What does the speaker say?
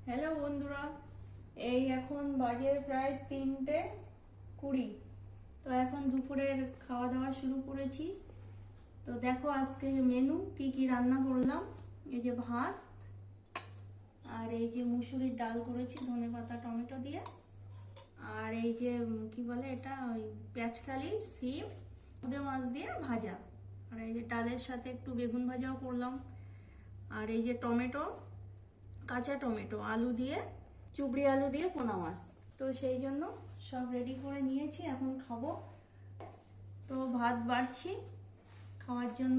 Hello বন্ধুরা, এই এখন বাজে প্রায় 3:20। তো এখন দুপুরের খাওয়া দাওয়া শুরু করেছি। তো দেখো আজকে মেনু কি কি রান্না করলাম। এই যে ভাত, আর এই যে মুসুরির ডাল করেছি ধনেপাতা টমেটো দিয়ে, আর এই যে কি বলে এটা, ওই পেঁয়াজকালি শিম উদে মাছ দিয়ে ভাজা, আর এই যে ডালের সাথে একটু বেগুন ভাজাও করলাম, আর এই যে টমেটো, কাঁচা টমেটো, আলু দিয়ে, চুবড়ি আলু দিয়ে পোনা মাছ। তো সেই জন্য সব রেডি করে নিয়েছি, এখন খাবো। তো ভাত বাড়ছি খাওয়ার জন্য।